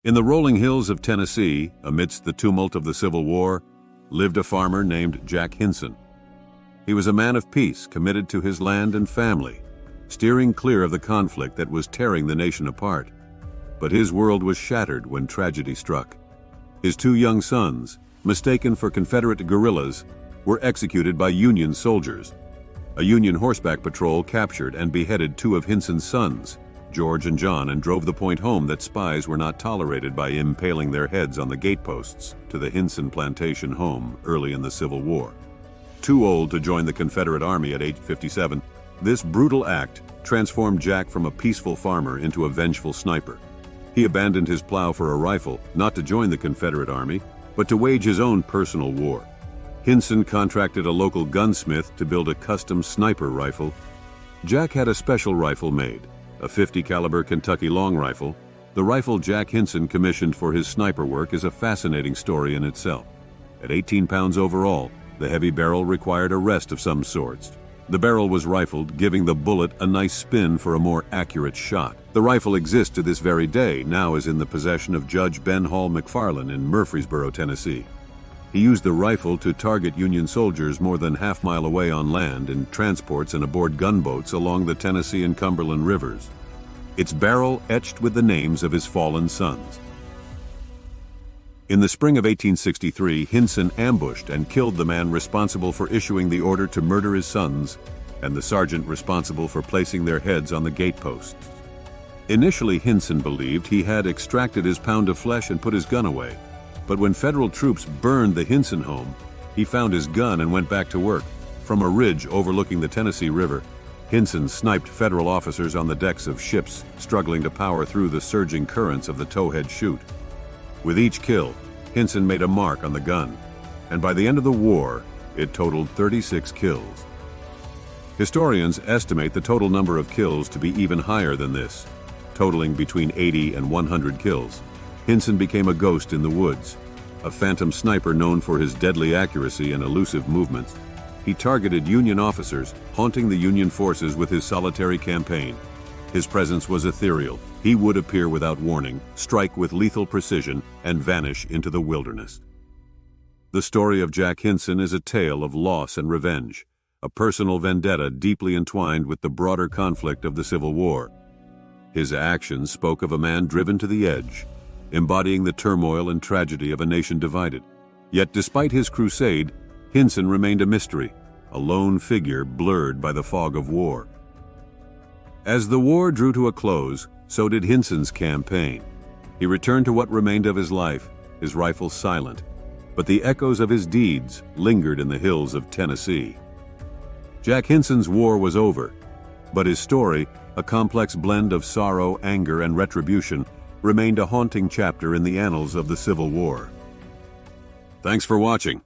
In the rolling hills of Tennessee, amidst the tumult of the Civil War, lived a farmer named Jack Hinson. He was a man of peace, committed to his land and family, steering clear of the conflict that was tearing the nation apart. But his world was shattered when tragedy struck. His two young sons, mistaken for Confederate guerrillas, were executed by Union soldiers. A Union horseback patrol captured and beheaded two of Hinson's sons, George and John, and drove the point home that spies were not tolerated by impaling their heads on the gateposts to the Hinson plantation home early in the Civil War. Too old to join the Confederate Army at age 57, this brutal act transformed Jack from a peaceful farmer into a vengeful sniper. He abandoned his plow for a rifle, not to join the Confederate Army, but to wage his own personal war. Hinson contracted a local gunsmith to build a custom sniper rifle. Jack had a special rifle made, a .50 caliber Kentucky long rifle. The rifle Jack Hinson commissioned for his sniper work is a fascinating story in itself. At 18 pounds overall, the heavy barrel required a rest of some sorts. The barrel was rifled, giving the bullet a nice spin for a more accurate shot. The rifle exists to this very day, now is in the possession of Judge Ben Hall McFarland in Murfreesboro, Tennessee. He used the rifle to target Union soldiers more than half-mile away on land in transports and aboard gunboats along the Tennessee and Cumberland rivers. Its barrel etched with the names of his fallen sons. In the spring of 1863, Hinson ambushed and killed the man responsible for issuing the order to murder his sons and the sergeant responsible for placing their heads on the gateposts. Initially, Hinson believed he had extracted his pound of flesh and put his gun away. But when federal troops burned the Hinson home, he found his gun and went back to work. From a ridge overlooking the Tennessee River, Hinson sniped federal officers on the decks of ships struggling to power through the surging currents of the towhead chute. With each kill, Hinson made a mark on the gun, and by the end of the war, it totaled 36 kills. Historians estimate the total number of kills to be even higher than this, totaling between 80 and 100 kills. Hinson became a ghost in the woods, a phantom sniper known for his deadly accuracy and elusive movements. He targeted Union officers, haunting the Union forces with his solitary campaign. His presence was ethereal. He would appear without warning, strike with lethal precision, and vanish into the wilderness. The story of Jack Hinson is a tale of loss and revenge, a personal vendetta deeply entwined with the broader conflict of the Civil War. His actions spoke of a man driven to the edge, embodying the turmoil and tragedy of a nation divided. Yet despite his crusade, Hinson remained a mystery, a lone figure blurred by the fog of war. As the war drew to a close, so did Hinson's campaign. He returned to what remained of his life, his rifle silent, but the echoes of his deeds lingered in the hills of Tennessee. Jack Hinson's war was over, but his story, a complex blend of sorrow, anger, and retribution, remained a haunting chapter in the annals of the Civil War. Thanks for watching.